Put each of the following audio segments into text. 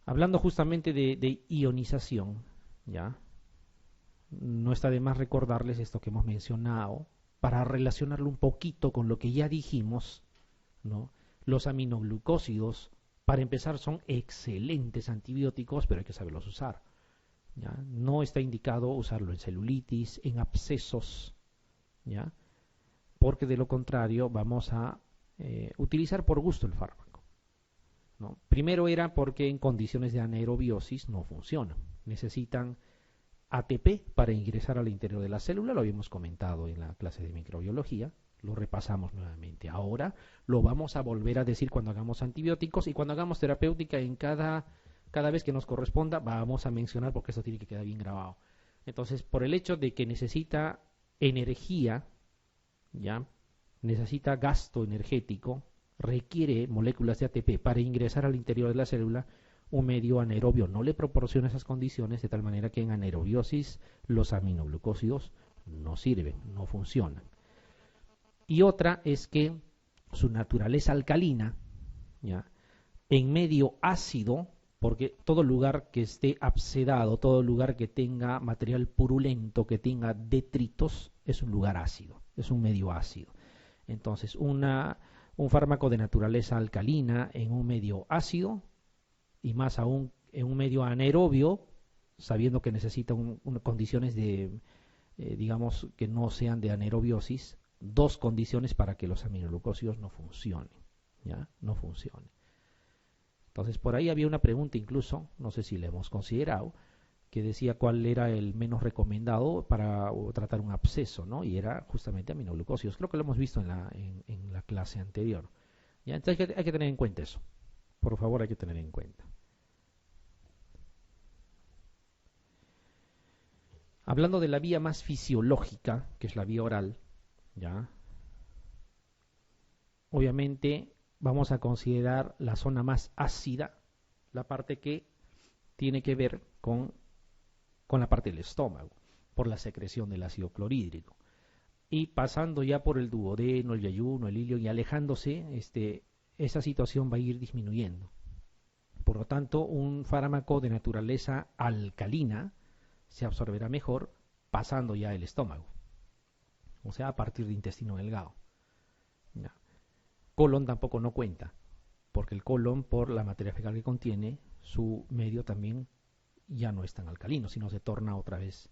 Hablando justamente de ionización, ¿ya? No está de más recordarles esto que hemos mencionado para relacionarlo un poquito con lo que ya dijimos, ¿no? Los aminoglucósidos, para empezar, son excelentes antibióticos, pero hay que saberlos usar, ¿ya? No está indicado usarlo en celulitis, en abscesos, ¿ya? Porque de lo contrario vamos a utilizar por gusto el fármaco, ¿no? Primero era porque en condiciones de anaerobiosis no funcionan. Necesitan ATP para ingresar al interior de la célula, lo habíamos comentado en la clase de microbiología, lo repasamos nuevamente. Ahora lo vamos a volver a decir cuando hagamos antibióticos y cuando hagamos terapéutica en cada vez que nos corresponda vamos a mencionar porque esto tiene que quedar bien grabado. Entonces, por el hecho de que necesita energía, ¿ya? Necesita gasto energético, requiere moléculas de ATP para ingresar al interior de la célula, un medio anaerobio no le proporciona esas condiciones, de tal manera que en anaerobiosis los aminoglucósidos no sirven, no funcionan. Y otra es que su naturaleza alcalina, ¿ya? En medio ácido, porque todo lugar que esté abscedado, todo lugar que tenga material purulento, que tenga detritos, es un lugar ácido, es un medio ácido. Entonces, un fármaco de naturaleza alcalina en un medio ácido, y más aún en un medio anaerobio, sabiendo que necesita condiciones de, digamos, que no sean de anaerobiosis, dos condiciones para que los aminoglucósidos no funcionen, ¿ya? No funcionen. Entonces, por ahí había una pregunta incluso, no sé si la hemos considerado, que decía cuál era el menos recomendado para tratar un absceso, ¿no? Y era justamente aminoglucósidos. Creo que lo hemos visto en la clase anterior. ¿Ya? Entonces hay que tener en cuenta eso. Por favor, hay que tener en cuenta. Hablando de la vía más fisiológica, que es la vía oral, ¿ya? Obviamente vamos a considerar la zona más ácida, la parte que tiene que ver con la parte del estómago, por la secreción del ácido clorhídrico. Y pasando ya por el duodeno, el yeyuno, el ilio y alejándose, esa situación va a ir disminuyendo. Por lo tanto, un fármaco de naturaleza alcalina se absorberá mejor pasando ya el estómago, o sea, a partir de intestino delgado. ¿Ya? Colon tampoco no cuenta, porque el colon, por la materia fecal que contiene, su medio también ya no es tan alcalino, sino se torna otra vez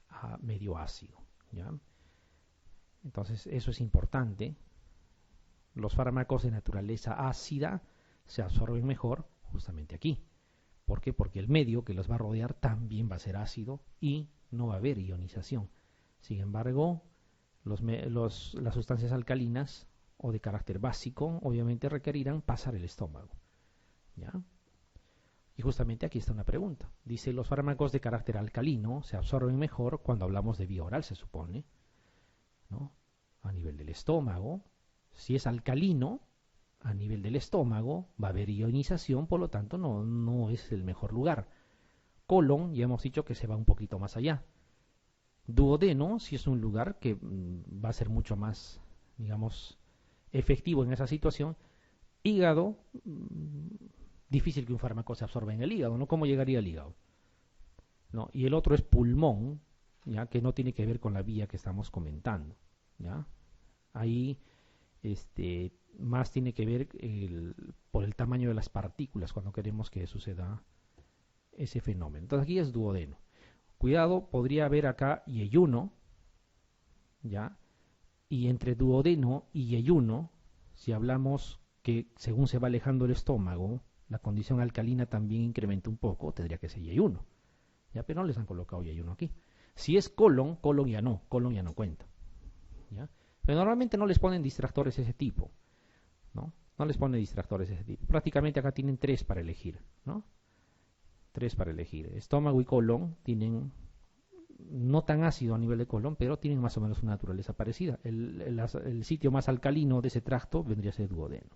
a medio ácido, ¿ya? Entonces, eso es importante. Los fármacos de naturaleza ácida se absorben mejor justamente aquí. ¿Por qué? Porque el medio que los va a rodear también va a ser ácido y no va a haber ionización. Sin embargo, las sustancias alcalinas o de carácter básico obviamente requerirán pasar el estómago, ¿ya? Y justamente aquí está una pregunta. Dice, los fármacos de carácter alcalino se absorben mejor cuando hablamos de vía oral, se supone, ¿no? A nivel del estómago. Si es alcalino, a nivel del estómago va a haber ionización, por lo tanto no es el mejor lugar. Colon, ya hemos dicho que se va un poquito más allá. Duodeno, si es un lugar que va a ser mucho más, digamos, efectivo en esa situación. Hígado, difícil que un fármaco se absorba en el hígado, ¿no? ¿Cómo llegaría al hígado? ¿No? Y el otro es pulmón, ¿ya? Que no tiene que ver con la vía que estamos comentando, ¿ya? Ahí más tiene que ver por el tamaño de las partículas cuando queremos que suceda ese fenómeno. Entonces aquí es duodeno. Cuidado, podría haber acá yeyuno, ¿ya? Y entre duodeno y yeyuno, si hablamos que según se va alejando el estómago, la condición alcalina también incrementa un poco, tendría que ser yeyuno, ¿ya? Pero no les han colocado yeyuno aquí. Si es colon ya no cuenta, ¿ya? Pero normalmente no les ponen distractores de ese tipo, ¿no? No les ponen distractores de ese tipo. Prácticamente acá tienen tres para elegir, ¿no? Tres para elegir. Estómago y colon tienen no tan ácido a nivel de colon, pero tienen más o menos una naturaleza parecida. El sitio más alcalino de ese tracto vendría a ser duodeno,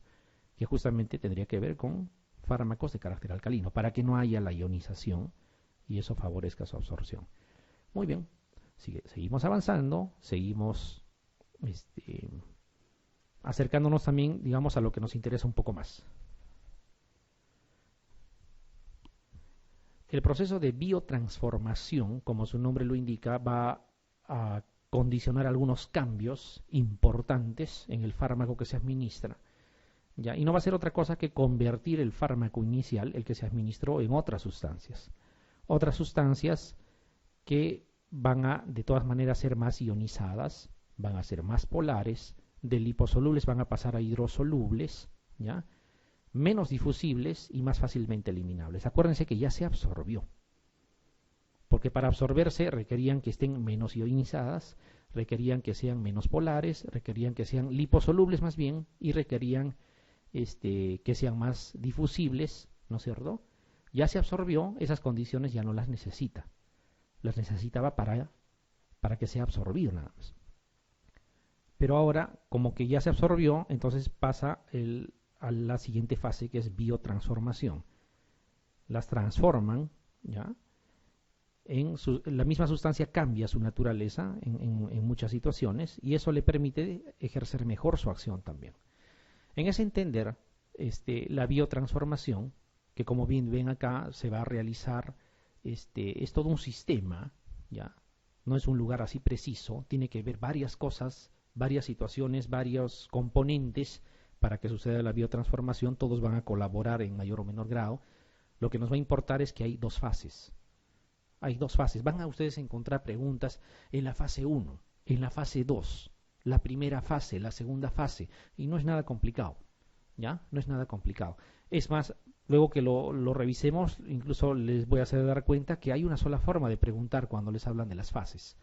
que justamente tendría que ver con fármacos de carácter alcalino, para que no haya la ionización y eso favorezca su absorción. Muy bien, seguimos avanzando, seguimos acercándonos también, digamos, a lo que nos interesa un poco más. el proceso de biotransformación, como su nombre lo indica, va a condicionar algunos cambios importantes en el fármaco que se administra, ¿ya? Y no va a ser otra cosa que convertir el fármaco inicial, el que se administró, en otras sustancias. Otras sustancias que van a, de todas maneras, ser más ionizadas, van a ser más polares, de liposolubles van a pasar a hidrosolubles, ¿ya? Menos difusibles y más fácilmente eliminables. Acuérdense que ya se absorbió, porque para absorberse requerían que estén menos ionizadas, requerían que sean menos polares, requerían que sean liposolubles más bien, y requerían que sean más difusibles, ¿no es cierto? Ya se absorbió, esas condiciones ya no las necesita. Las necesitaba para que sea absorbido nada más. Pero ahora, como que ya se absorbió, entonces pasa a la siguiente fase, que es biotransformación. Las transforman, ¿ya? La misma sustancia cambia su naturaleza en muchas situaciones, y eso le permite ejercer mejor su acción también. En ese entender, la biotransformación, que como bien ven acá, se va a realizar, es todo un sistema, ¿ya? No es un lugar así preciso, tiene que ver varias cosas, varias situaciones, varios componentes para que suceda la biotransformación. Todos van a colaborar en mayor o menor grado. Lo que nos va a importar es que hay dos fases. Hay dos fases. Van a ustedes encontrar preguntas en la fase 1, en la fase 2, la primera fase, la segunda fase, y no es nada complicado, ¿ya? No es nada complicado. Es más, luego que lo revisemos, incluso les voy a hacer dar cuenta que hay una sola forma de preguntar cuando les hablan de las fases,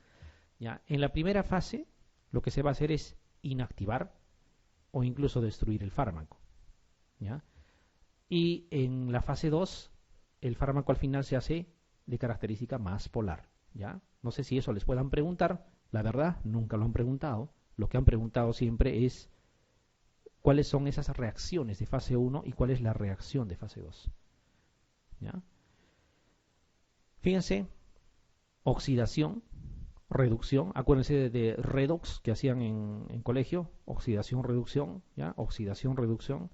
¿ya? En la primera fase, lo que se va a hacer es inactivar o incluso destruir el fármaco, ¿ya? Y en la fase 2, el fármaco al final se hace de característica más polar, ¿ya? No sé si eso les puedan preguntar, la verdad, nunca lo han preguntado. Lo que han preguntado siempre es cuáles son esas reacciones de fase 1 y cuál es la reacción de fase 2, ¿ya? Fíjense, oxidación, reducción, acuérdense de redox que hacían en colegio, oxidación, reducción, ¿ya? Oxidación, reducción.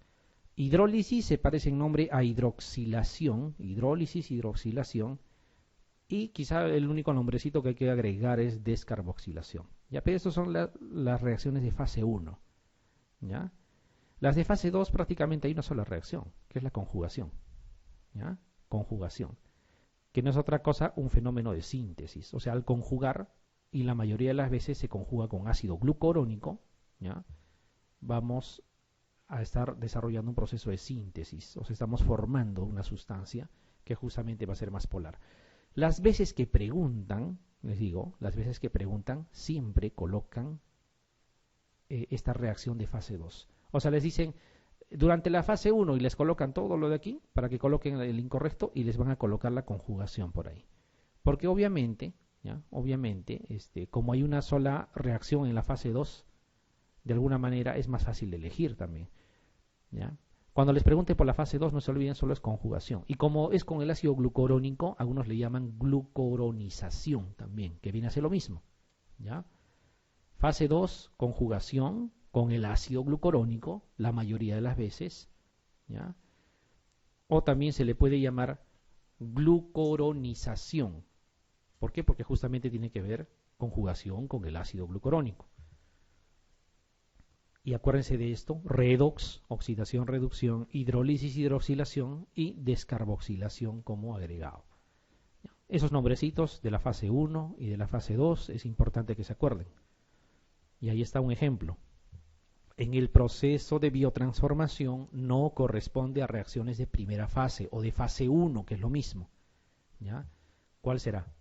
Hidrólisis se parece en nombre a hidroxilación, hidrólisis, hidroxilación, y quizá el único nombrecito que hay que agregar es descarboxilación, ¿ya? Pero estas son las reacciones de fase 1, ¿ya? Las de fase 2 prácticamente hay una sola reacción, que es la conjugación, ¿ya? Conjugación, que no es otra cosa un fenómeno de síntesis. O sea, al conjugar, y la mayoría de las veces se conjuga con ácido glucurónico, ¿ya? Vamos a estar desarrollando un proceso de síntesis, o sea, estamos formando una sustancia que justamente va a ser más polar. Las veces que preguntan, les digo, las veces que preguntan siempre colocan esta reacción de fase 2. O sea, les dicen durante la fase 1 y les colocan todo lo de aquí para que coloquen el incorrecto y les van a colocar la conjugación por ahí. Porque obviamente, ¿ya? Obviamente, como hay una sola reacción en la fase 2, de alguna manera es más fácil de elegir también, ¿ya? Cuando les pregunte por la fase 2, no se olviden, solo es conjugación. Y como es con el ácido glucurónico, algunos le llaman glucoronización también, que viene a ser lo mismo, ¿ya? Fase 2, conjugación con el ácido glucurónico, la mayoría de las veces, ¿ya? O también se le puede llamar glucoronización. ¿Por qué? Porque justamente tiene que ver conjugación con el ácido glucurónico. Y acuérdense de esto: redox, oxidación, reducción; hidrólisis, hidroxilación; y descarboxilación como agregado. Esos nombrecitos de la fase 1 y de la fase 2 es importante que se acuerden. Y ahí está un ejemplo. En el proceso de biotransformación no corresponde a reacciones de primera fase o de fase 1, que es lo mismo, ¿ya? ¿Cuál será?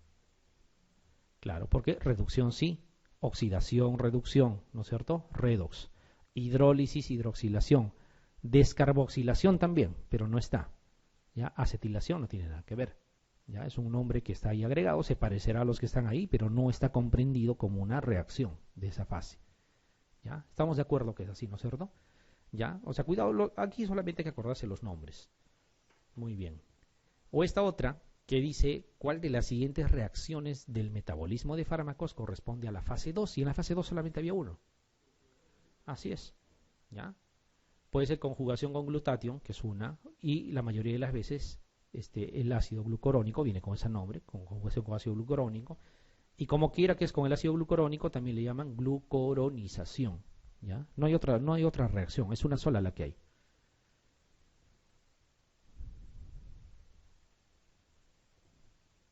Claro, porque reducción sí, oxidación, reducción, ¿no es cierto? Redox. Hidrólisis, hidroxilación. Descarboxilación también, pero no está, ¿ya? Acetilación no tiene nada que ver, ¿ya? Es un nombre que está ahí agregado, se parecerá a los que están ahí, pero no está comprendido como una reacción de esa fase, ¿ya? Estamos de acuerdo que es así, ¿no es cierto? ¿Ya? O sea, cuidado, aquí solamente hay que acordarse los nombres. Muy bien. O esta otra que dice cuál de las siguientes reacciones del metabolismo de fármacos corresponde a la fase 2, y en la fase 2 solamente había uno. Así es, ¿ya? Puede ser conjugación con glutatión, que es una, y la mayoría de las veces el ácido glucurónico, viene con ese nombre, con conjugación con ácido glucurónico, y como quiera que es con el ácido glucurónico, también le llaman glucoronización, ¿ya? No hay otra reacción, es una sola la que hay.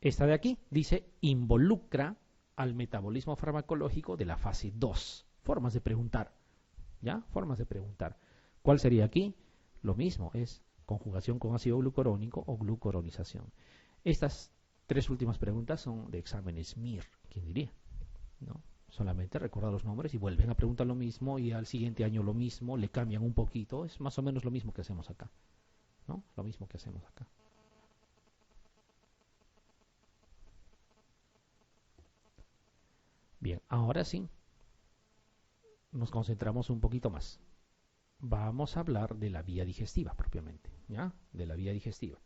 Esta de aquí dice involucra al metabolismo farmacológico de la fase 2. Formas de preguntar, ¿ya? Formas de preguntar. ¿Cuál sería aquí? Lo mismo, es conjugación con ácido glucurónico o glucoronización. Estas tres últimas preguntas son de exámenes MIR, ¿quién diría? ¿No? Solamente recordar los nombres y vuelven a preguntar lo mismo y al siguiente año lo mismo, le cambian un poquito, es más o menos lo mismo que hacemos acá, ¿no? Lo mismo que hacemos acá. Bien, ahora sí, nos concentramos un poquito más. Vamos a hablar de la vía digestiva propiamente, ¿ya? De la vía digestiva.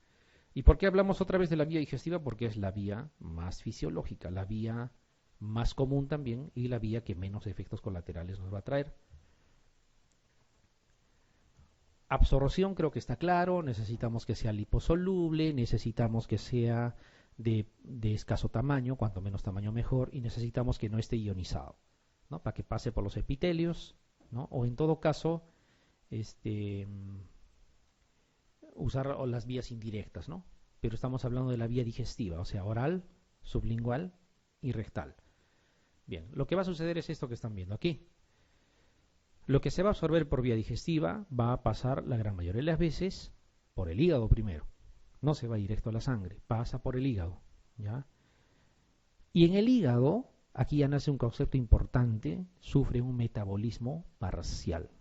¿Y por qué hablamos otra vez de la vía digestiva? Porque es la vía más fisiológica, la vía más común también y la vía que menos efectos colaterales nos va a traer. Absorción creo que está claro, necesitamos que sea liposoluble, necesitamos que sea de escaso tamaño, cuanto menos tamaño mejor, y necesitamos que no esté ionizado, ¿no? Para que pase por los epitelios, ¿no? O en todo caso, usar las vías indirectas, ¿no? Pero estamos hablando de la vía digestiva, o sea, oral, sublingual y rectal. Bien, lo que va a suceder es esto que están viendo aquí. Lo que se va a absorber por vía digestiva va a pasar la gran mayoría de las veces por el hígado primero. No se va directo a la sangre, pasa por el hígado, ¿ya? Y en el hígado, aquí ya nace un concepto importante, sufre un metabolismo parcial.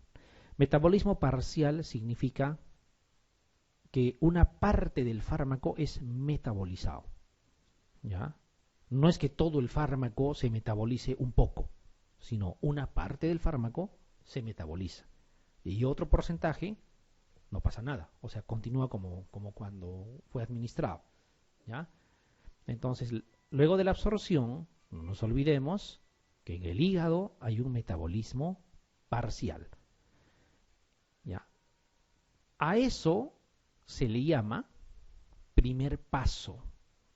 Metabolismo parcial significa que una parte del fármaco es metabolizado, ¿ya? No es que todo el fármaco se metabolice un poco, sino una parte del fármaco se metaboliza. Y otro porcentaje no pasa nada, o sea, continúa como cuando fue administrado, ¿ya? Entonces, luego de la absorción, no nos olvidemos que en el hígado hay un metabolismo parcial, ¿ya? A eso se le llama primer paso.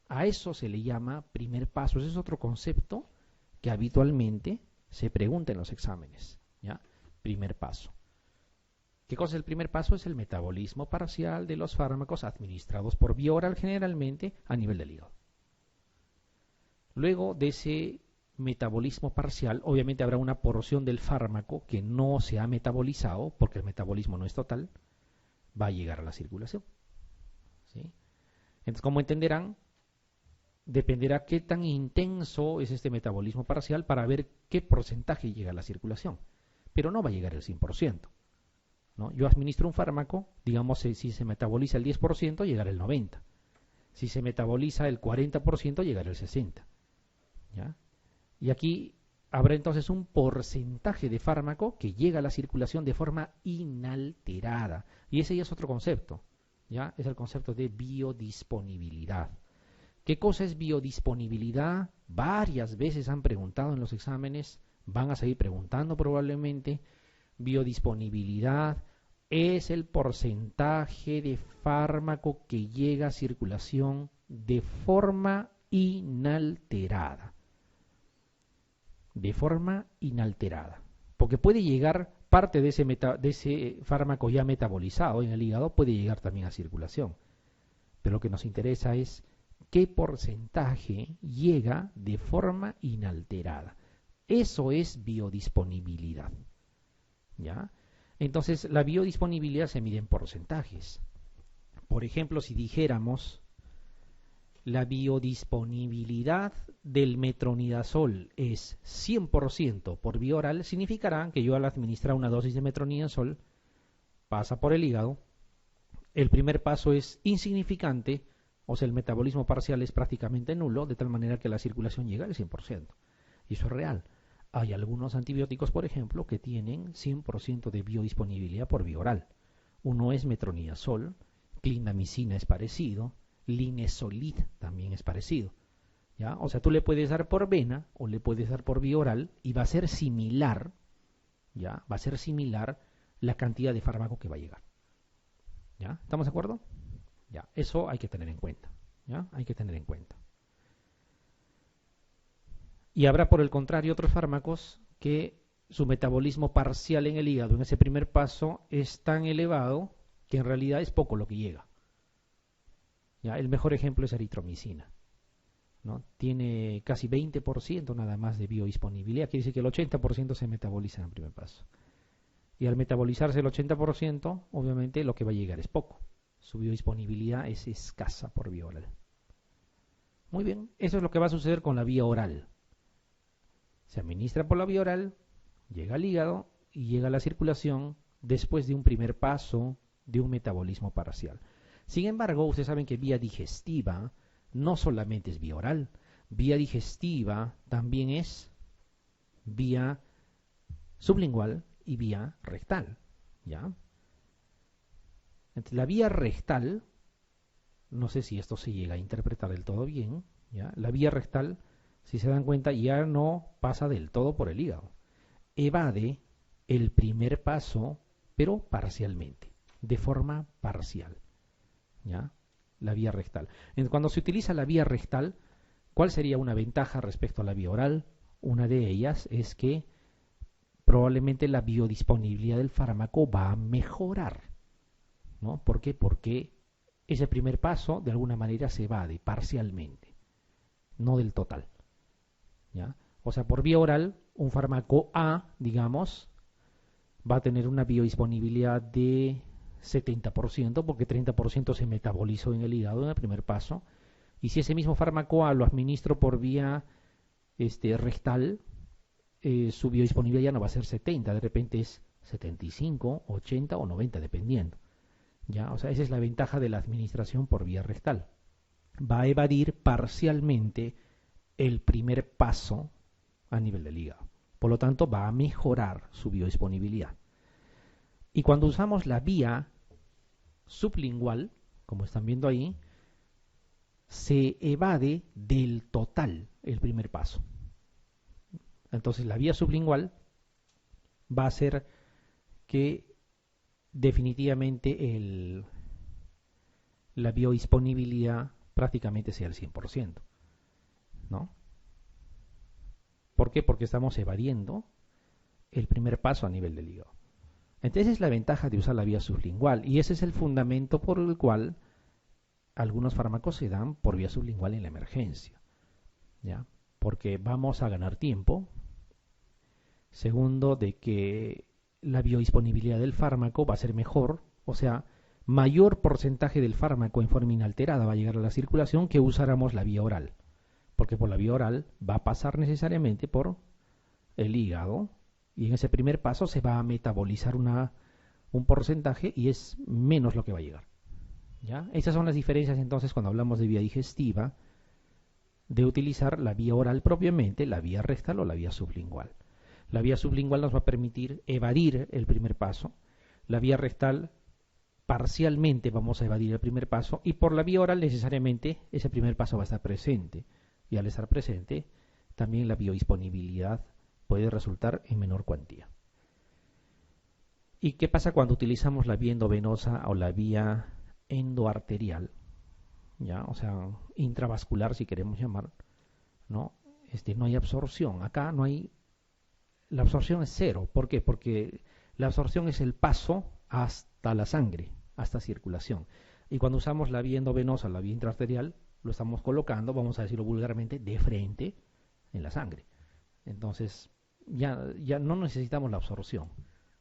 A eso se le llama primer paso. Ese es otro concepto que habitualmente se pregunta en los exámenes, ¿ya? Primer paso. ¿Qué cosa es el primer paso? Es el metabolismo parcial de los fármacos administrados por vía oral generalmente a nivel del hígado. Luego de ese metabolismo parcial, obviamente habrá una porción del fármaco que no se ha metabolizado, porque el metabolismo no es total, va a llegar a la circulación, ¿sí? Entonces, como entenderán, dependerá qué tan intenso es este metabolismo parcial para ver qué porcentaje llega a la circulación. Pero no va a llegar el 100%, ¿no? Yo administro un fármaco, digamos, si se metaboliza el 10%, llegará el 90%. Si se metaboliza el 40%, llegará el 60%, ¿ya? Y aquí habrá entonces un porcentaje de fármaco que llega a la circulación de forma inalterada. Y ese ya es otro concepto, ¿ya? Es el concepto de biodisponibilidad. ¿Qué cosa es biodisponibilidad? Varias veces han preguntado en los exámenes, van a seguir preguntando probablemente. Biodisponibilidad es el porcentaje de fármaco que llega a circulación de forma inalterada. De forma inalterada. Porque puede llegar parte de ese fármaco ya metabolizado en el hígado, puede llegar también a circulación. Pero lo que nos interesa es qué porcentaje llega de forma inalterada. Eso es biodisponibilidad, ¿ya? Entonces, la biodisponibilidad se mide en porcentajes. Por ejemplo, si dijéramos la biodisponibilidad del metronidazol es 100% por vía oral, significará que yo al administrar una dosis de metronidazol pasa por el hígado, el primer paso es insignificante, o sea, el metabolismo parcial es prácticamente nulo, de tal manera que la circulación llega al 100%. Y eso es real. Hay algunos antibióticos, por ejemplo, que tienen 100% de biodisponibilidad por vía oral. Uno es metronidazol, clindamicina es parecido, linezolid también es parecido, ¿ya? O sea, tú le puedes dar por vena o le puedes dar por vía oral y va a ser similar, ¿ya? Va a ser similar la cantidad de fármaco que va a llegar, ¿ya? ¿Estamos de acuerdo? Ya, eso hay que tener en cuenta. ¿Ya? Hay que tener en cuenta. Y habrá por el contrario otros fármacos que su metabolismo parcial en el hígado en ese primer paso es tan elevado que en realidad es poco lo que llega. ¿Ya? El mejor ejemplo es eritromicina, ¿no? Tiene casi 20% nada más de biodisponibilidad, quiere decir que el 80% se metaboliza en el primer paso. Y al metabolizarse el 80%, obviamente lo que va a llegar es poco. Su biodisponibilidad es escasa por vía oral. Muy bien, eso es lo que va a suceder con la vía oral. Se administra por la vía oral, llega al hígado y llega a la circulación después de un primer paso de un metabolismo parcial. Sin embargo, ustedes saben que vía digestiva no solamente es vía oral, vía digestiva también es vía sublingual y vía rectal, ¿ya? Entonces, la vía rectal, no sé si esto se llega a interpretar del todo bien, ¿ya? La vía rectal, si se dan cuenta, ya no pasa del todo por el hígado. Evade el primer paso, pero parcialmente, de forma parcial, ¿ya? La vía rectal. Cuando se utiliza la vía rectal, ¿cuál sería una ventaja respecto a la vía oral? Una de ellas es que probablemente la biodisponibilidad del fármaco va a mejorar, ¿no? ¿Por qué? Porque ese primer paso de alguna manera se evade parcialmente, no del total, ¿ya? O sea, por vía oral, un fármaco A, digamos, va a tener una biodisponibilidad de 70%, porque 30% se metabolizó en el hígado en el primer paso. Y si ese mismo fármaco A lo administro por vía rectal, su biodisponibilidad ya no va a ser 70, de repente es 75, 80 o 90, dependiendo. ¿Ya? O sea, esa es la ventaja de la administración por vía rectal. Va a evadir parcialmente el primer paso a nivel del hígado. Por lo tanto, va a mejorar su biodisponibilidad. Y cuando usamos la vía sublingual, como están viendo ahí, se evade del total el primer paso. Entonces la vía sublingual va a hacer que definitivamente la biodisponibilidad prácticamente sea el 100%, ¿no? ¿Por qué? Porque estamos evadiendo el primer paso a nivel del hígado. Entonces es la ventaja de usar la vía sublingual y ese es el fundamento por el cual algunos fármacos se dan por vía sublingual en la emergencia, ¿ya? Porque vamos a ganar tiempo. Segundo, de que la biodisponibilidad del fármaco va a ser mejor, o sea, mayor porcentaje del fármaco en forma inalterada va a llegar a la circulación que usáramos la vía oral, porque por la vía oral va a pasar necesariamente por el hígado y en ese primer paso se va a metabolizar un porcentaje y es menos lo que va a llegar, ¿ya? Esas son las diferencias entonces cuando hablamos de vía digestiva, de utilizar la vía oral propiamente, la vía rectal o la vía sublingual. La vía sublingual nos va a permitir evadir el primer paso, la vía rectal parcialmente vamos a evadir el primer paso y por la vía oral necesariamente ese primer paso va a estar presente y al estar presente también la biodisponibilidad puede resultar en menor cuantía. ¿Y qué pasa cuando utilizamos la vía endovenosa o la vía endoarterial? ¿Ya? O sea, intravascular si queremos llamar, ¿no? No hay absorción, acá no hay, la absorción es cero. ¿Por qué? Porque la absorción es el paso hasta la sangre, hasta circulación. Y cuando usamos la vía endovenosa, la vía intraarterial, lo estamos colocando, vamos a decirlo vulgarmente, de frente en la sangre. Entonces, ya no necesitamos la absorción.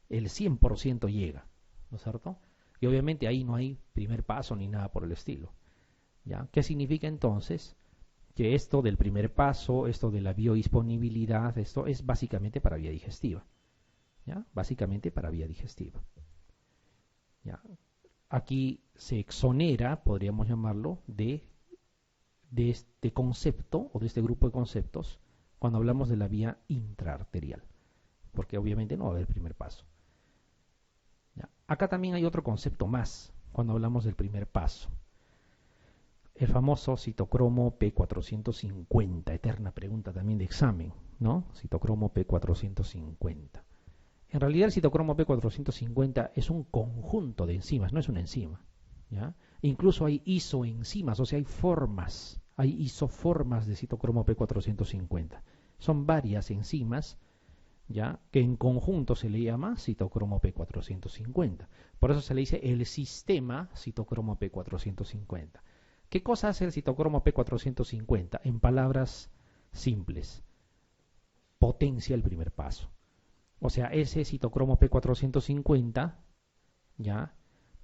El 100% llega, ¿no es cierto? Y obviamente ahí no hay primer paso ni nada por el estilo, ¿ya? ¿Qué significa entonces? Que esto del primer paso, esto de la biodisponibilidad, esto es básicamente para vía digestiva, ¿ya? Básicamente para vía digestiva, ¿ya? Aquí se exonera, podríamos llamarlo, de este concepto o de este grupo de conceptos cuando hablamos de la vía intraarterial, porque obviamente no va a haber primer paso, ¿ya? Acá también hay otro concepto más cuando hablamos del primer paso. El famoso citocromo P450, eterna pregunta también de examen, ¿no? Citocromo P450. En realidad el citocromo P450 es un conjunto de enzimas, no es una enzima, ¿ya? Incluso hay isoenzimas, o sea, hay isoformas de citocromo P450. Son varias enzimas, ¿ya? Que en conjunto se le llama citocromo P450. Por eso se le dice el sistema citocromo P450. ¿Qué cosa hace el citocromo P450? En palabras simples, potencia el primer paso. O sea, ese citocromo P450, ¿ya?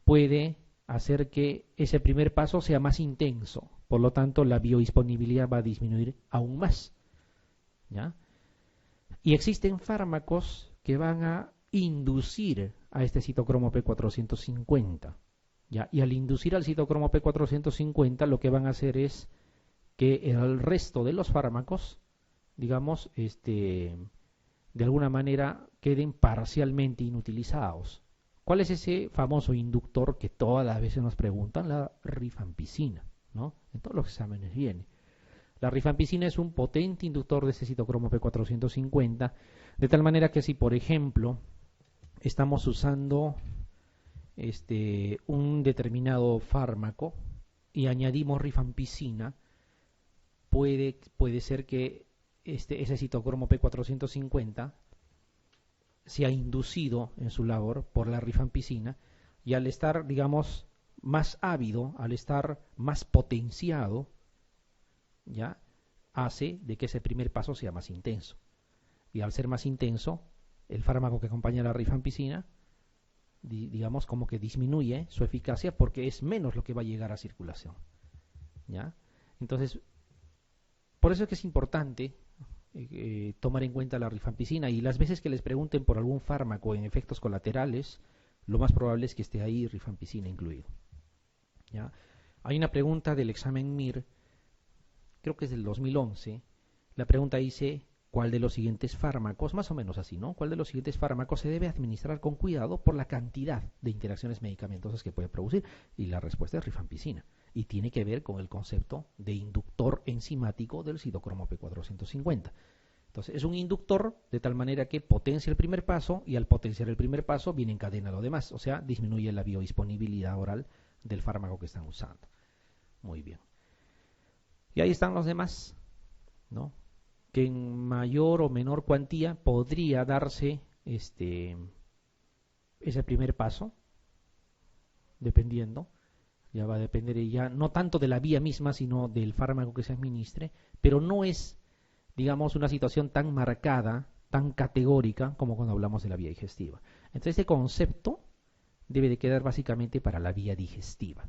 Puede hacer que ese primer paso sea más intenso. Por lo tanto, la biodisponibilidad va a disminuir aún más, ¿ya? Y existen fármacos que van a inducir a este citocromo P450, ¿ya? Y al inducir al citocromo P450, lo que van a hacer es que el resto de los fármacos, digamos, de alguna manera queden parcialmente inutilizados. ¿Cuál es ese famoso inductor que todas las veces nos preguntan? La rifampicina, ¿no? En todos los exámenes viene. La rifampicina es un potente inductor de ese citocromo P450, de tal manera que si, por ejemplo, estamos usando un determinado fármaco y añadimos rifampicina, puede ser que ese citocromo P450 sea inducido en su labor por la rifampicina, y al estar, digamos, más ávido, al estar más potenciado, ya hace de que ese primer paso sea más intenso. Y al ser más intenso, el fármaco que acompaña a la rifampicina, digamos, como que disminuye su eficacia porque es menos lo que va a llegar a circulación, ¿ya? Entonces, por eso es que es importante tomar en cuenta la rifampicina, y las veces que les pregunten por algún fármaco en efectos colaterales, lo más probable es que esté ahí rifampicina incluido, ¿ya? Hay una pregunta del examen MIR, creo que es del 2011, la pregunta dice: ¿cuál de los siguientes fármacos, más o menos así, ¿no? ¿Cuál de los siguientes fármacos se debe administrar con cuidado por la cantidad de interacciones medicamentosas que puede producir? Y la respuesta es rifampicina, y tiene que ver con el concepto de inductor enzimático del citocromo P450. Entonces, es un inductor de tal manera que potencia el primer paso, y al potenciar el primer paso viene en cadena lo demás, o sea, disminuye la biodisponibilidad oral del fármaco que están usando. Muy bien. Y ahí están los demás, ¿no? Que en mayor o menor cuantía podría darse ese primer paso, dependiendo, ya va a depender ya no tanto de la vía misma, sino del fármaco que se administre, pero no es, digamos, una situación tan marcada, tan categórica como cuando hablamos de la vía digestiva. Entonces, este concepto debe de quedar básicamente para la vía digestiva,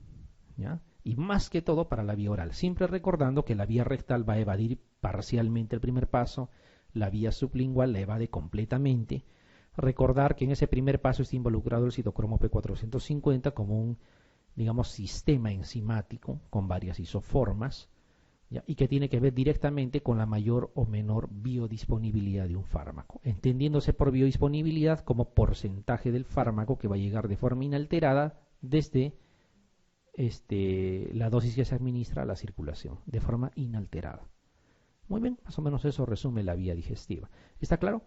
¿ya? Y más que todo para la vía oral, siempre recordando que la vía rectal va a evadir parcialmente el primer paso, la vía sublingual la evade completamente. Recordar que en ese primer paso está involucrado el citocromo P450 como un, digamos, sistema enzimático con varias isoformas, ¿ya? Y que tiene que ver directamente con la mayor o menor biodisponibilidad de un fármaco, entendiéndose por biodisponibilidad como porcentaje del fármaco que va a llegar de forma inalterada desde la dosis que se administra a la circulación, de forma inalterada. Muy bien, más o menos eso resume la vía digestiva. ¿Está claro?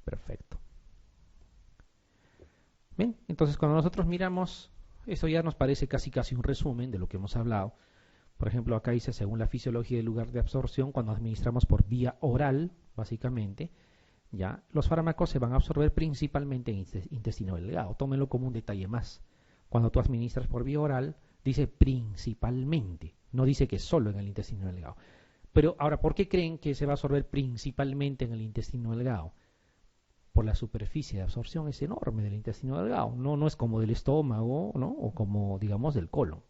Perfecto. Bien, entonces cuando nosotros miramos, esto ya nos parece casi un resumen de lo que hemos hablado. Por ejemplo, acá dice, según la fisiología del lugar de absorción, cuando administramos por vía oral, básicamente, ya los fármacos se van a absorber principalmente en intestino delgado. Tómenlo como un detalle más. Cuando tú administras por vía oral, dice principalmente, no dice que solo en el intestino delgado. Pero ahora, ¿por qué creen que se va a absorber principalmente en el intestino delgado? Por la superficie de absorción es enorme del intestino delgado, no es como del estómago, ¿no? O como, digamos, del colon.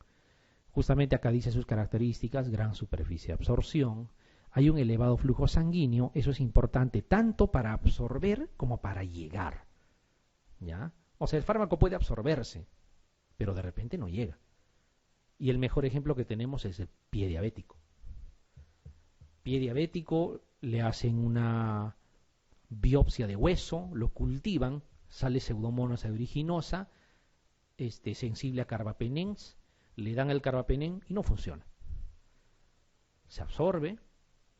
Justamente acá dice sus características: gran superficie de absorción, hay un elevado flujo sanguíneo, eso es importante tanto para absorber como para llegar, ¿ya? O sea, el fármaco puede absorberse, pero de repente no llega. Y el mejor ejemplo que tenemos es el pie diabético. Pie diabético, le hacen una biopsia de hueso, lo cultivan, sale Pseudomonas aeruginosa, sensible a carbapenens, le dan el carbapenén y no funciona. Se absorbe,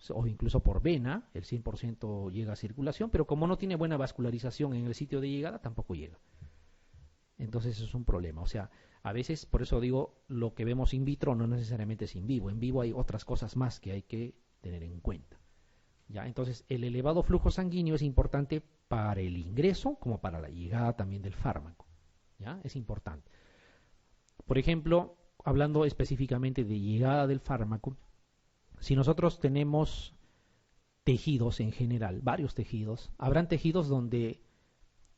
o incluso por vena, el 100% llega a circulación, pero como no tiene buena vascularización en el sitio de llegada, tampoco llega. Entonces eso es un problema. O sea, A veces, por eso digo, lo que vemos in vitro no necesariamente es in vivo. En vivo hay otras cosas más que hay que tener en cuenta. ¿Ya? Entonces, el elevado flujo sanguíneo es importante para el ingreso como para la llegada también del fármaco. ¿Ya? Es importante. Por ejemplo, hablando específicamente de llegada del fármaco, si nosotros tenemos tejidos en general, varios tejidos, habrán tejidos donde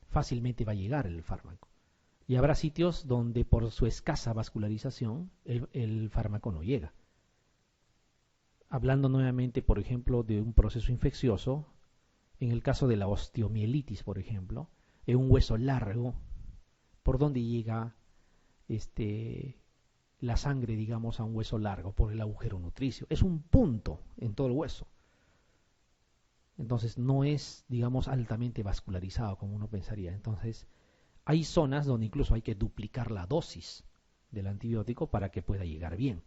fácilmente va a llegar el fármaco. Y habrá sitios donde por su escasa vascularización el fármaco no llega. Hablando nuevamente, por ejemplo, de un proceso infeccioso, en el caso de la osteomielitis, por ejemplo, en un hueso largo, por donde llega la sangre, digamos, a un hueso largo, por el agujero nutricio. Es un punto en todo el hueso. Entonces no es, digamos, altamente vascularizado como uno pensaría. Entonces hay zonas donde incluso hay que duplicar la dosis del antibiótico para que pueda llegar bien.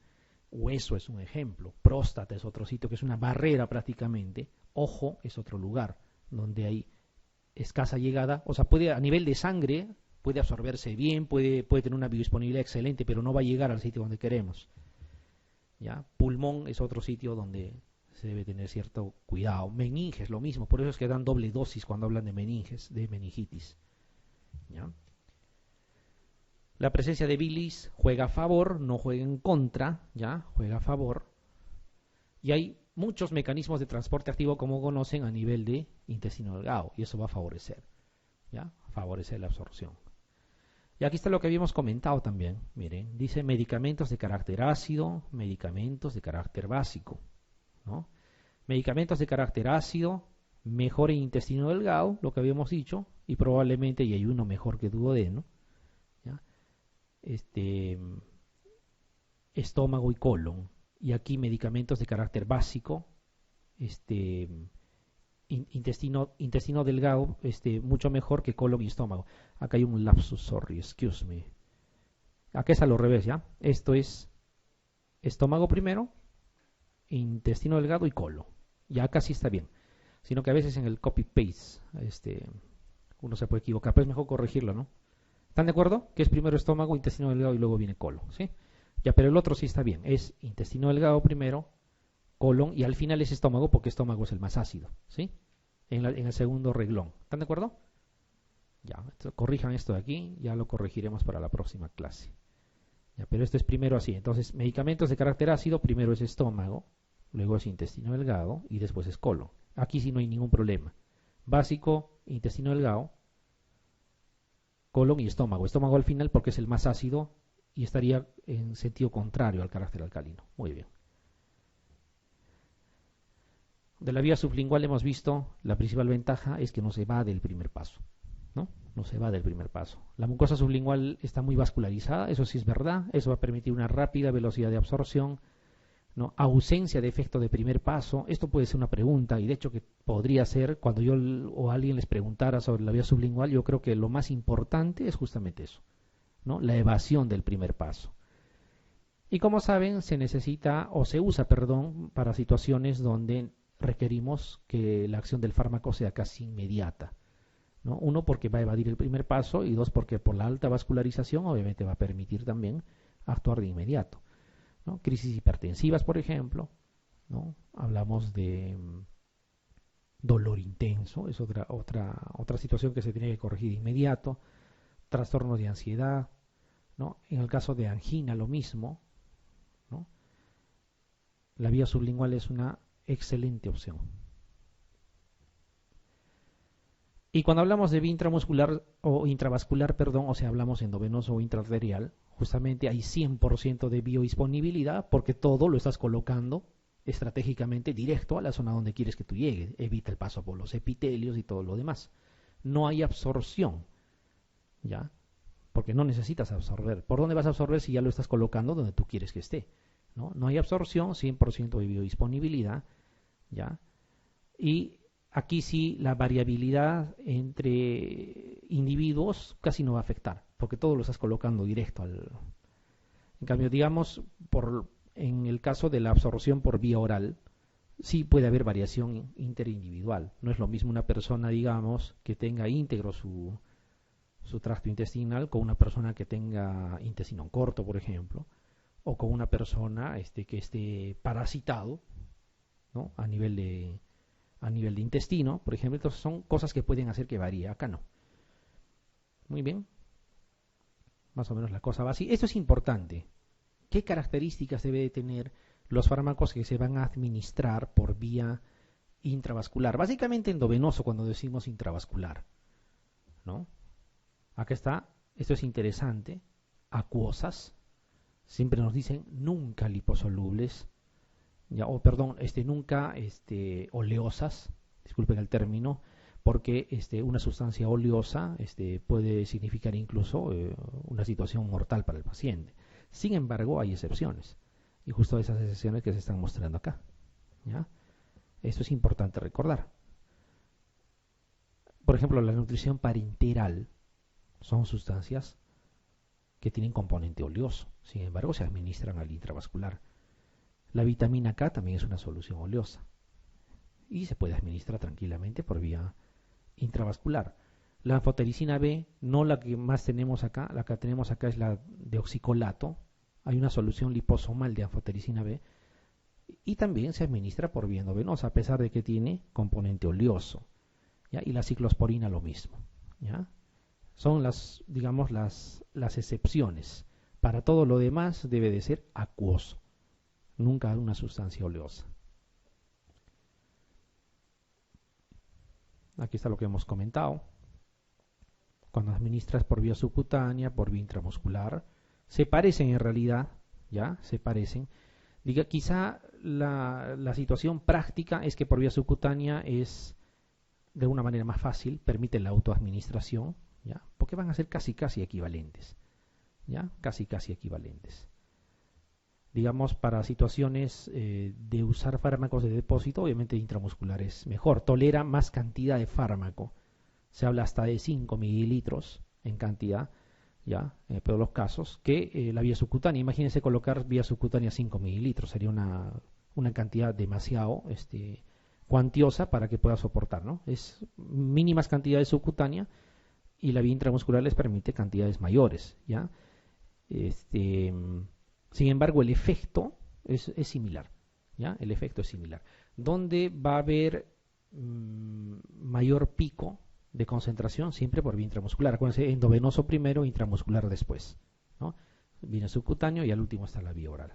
Hueso es un ejemplo, próstata es otro sitio que es una barrera prácticamente, ojo es otro lugar donde hay escasa llegada, o sea, puede a nivel de sangre, puede absorberse bien, puede tener una biodisponibilidad excelente, pero no va a llegar al sitio donde queremos. ¿Ya? Pulmón es otro sitio donde se debe tener cierto cuidado. Meninges, lo mismo, por eso es que dan doble dosis cuando hablan de meninges, de meningitis. ¿Ya? La presencia de bilis juega a favor, no juega en contra, ¿ya? Juega a favor. Y hay muchos mecanismos de transporte activo, como conocen, a nivel de intestino delgado, y eso va a favorecer, ¿ya? Favorecer la absorción. Y aquí está lo que habíamos comentado también, miren, dice medicamentos de carácter ácido, medicamentos de carácter básico, ¿no? Medicamentos de carácter ácido, mejor en intestino delgado, lo que habíamos dicho, y probablemente y hay uno mejor que duodeno, ¿ya? Estómago y colon. Y aquí medicamentos de carácter básico, intestino delgado, mucho mejor que colon y estómago. Acá hay un lapsus, sorry, excuse me. Acá es al revés, ¿ya? Esto es estómago primero, intestino delgado y colon. Ya acá sí está bien. Sino que a veces en el copy-paste, uno se puede equivocar, pero es mejor corregirlo, ¿no? ¿Están de acuerdo? Que es primero estómago, intestino delgado y luego viene colon, ¿sí? Ya, pero el otro sí está bien. Es intestino delgado primero, colon y al final es estómago porque estómago es el más ácido, ¿sí? En el segundo reglón. ¿Están de acuerdo? Ya, corrijan esto de aquí, ya lo corregiremos para la próxima clase. Ya, pero esto es primero así. Entonces, medicamentos de carácter ácido, primero es estómago, luego es intestino delgado y después es colon. Aquí sí no hay ningún problema. Básico, intestino delgado, colon y estómago. Estómago al final porque es el más ácido y estaría en sentido contrario al carácter alcalino. Muy bien. De la vía sublingual hemos visto, la principal ventaja es que no se va del primer paso, ¿no? No se va del primer paso. La mucosa sublingual está muy vascularizada, eso sí es verdad, eso va a permitir una rápida velocidad de absorción, ¿no? Ausencia de efecto de primer paso, esto puede ser una pregunta, y de hecho que podría ser, cuando yo o alguien les preguntara sobre la vía sublingual, yo creo que lo más importante es justamente eso, ¿no? La evasión del primer paso. Y como saben, se necesita, o se usa, perdón, para situaciones donde requerimos que la acción del fármaco sea casi inmediata, ¿no? Uno, porque va a evadir el primer paso, y dos, porque por la alta vascularización obviamente va a permitir también actuar de inmediato, ¿no? Crisis hipertensivas, por ejemplo, ¿no? Hablamos de dolor intenso, es otra situación que se tiene que corregir de inmediato, trastornos de ansiedad, ¿no? En el caso de angina lo mismo, ¿no? La vía sublingual es una excelente opción. Y cuando hablamos de vía intramuscular o intravascular, perdón, o sea, hablamos endovenoso o intraarterial, justamente hay 100% de biodisponibilidad porque todo lo estás colocando estratégicamente directo a la zona donde quieres que tú llegues. Evita el paso por los epitelios y todo lo demás. No hay absorción, ¿ya? Porque no necesitas absorber. ¿Por dónde vas a absorber si ya lo estás colocando donde tú quieres que esté? No, no hay absorción, 100% de biodisponibilidad, ¿ya? Y aquí sí la variabilidad entre individuos casi no va a afectar, porque todo lo estás colocando directo al... En cambio, digamos, en el caso de la absorción por vía oral, sí puede haber variación interindividual. No es lo mismo una persona, digamos, que tenga íntegro su su tracto intestinal con una persona que tenga intestino corto, por ejemplo, o con una persona que esté parasitado, ¿no? A nivel de intestino, por ejemplo. Entonces son cosas que pueden hacer que varíe. Acá no. Muy bien. Más o menos la cosa va así. Esto es importante. ¿Qué características debe de tener los fármacos que se van a administrar por vía intravascular? Básicamente endovenoso cuando decimos intravascular, ¿no? Acá está, esto es interesante, acuosas, siempre nos dicen nunca liposolubles, ya, o perdón, nunca oleosas, disculpen el término, porque una sustancia oleosa puede significar incluso una situación mortal para el paciente. Sin embargo, hay excepciones, y justo esas excepciones que se están mostrando acá, ¿ya? Esto es importante recordar. Por ejemplo, la nutrición parenteral son sustancias que tienen componente oleoso, sin embargo se administran al intravascular. La vitamina K también es una solución oleosa y se puede administrar tranquilamente por vía intravascular. La anfotericina B, no la que más tenemos acá, la que tenemos acá es la de oxicolato. Hay una solución liposomal de anfotericina B y también se administra por vía endovenosa, a pesar de que tiene componente oleoso, ¿ya? Y la ciclosporina lo mismo, ¿ya? Son digamos, las excepciones. Para todo lo demás debe de ser acuoso, nunca una sustancia oleosa. Aquí está lo que hemos comentado. Cuando administras por vía subcutánea, por vía intramuscular, se parecen en realidad, ¿ya? Se parecen. Diga, quizá la situación práctica es que por vía subcutánea es de una manera más fácil, permite la autoadministración, ¿ya? Porque van a ser casi equivalentes, ¿ya? Casi equivalentes. Digamos, para situaciones de usar fármacos de depósito, obviamente intramuscular es mejor, tolera más cantidad de fármaco, se habla hasta de 5 mililitros en cantidad, ¿ya? En todos los casos, que la vía subcutánea. Imagínense colocar vía subcutánea 5 mililitros, sería una cantidad demasiado cuantiosa para que pueda soportar, ¿no? Es mínimas cantidades subcutánea y la vía intramuscular les permite cantidades mayores, ¿ya? Sin embargo, el efecto es similar, ¿ya? El efecto es similar. ¿Dónde va a haber mayor pico de concentración? Siempre por vía intramuscular. Acuérdense, endovenoso primero, intramuscular después, ¿no? Viene subcutáneo y al último está la vía oral.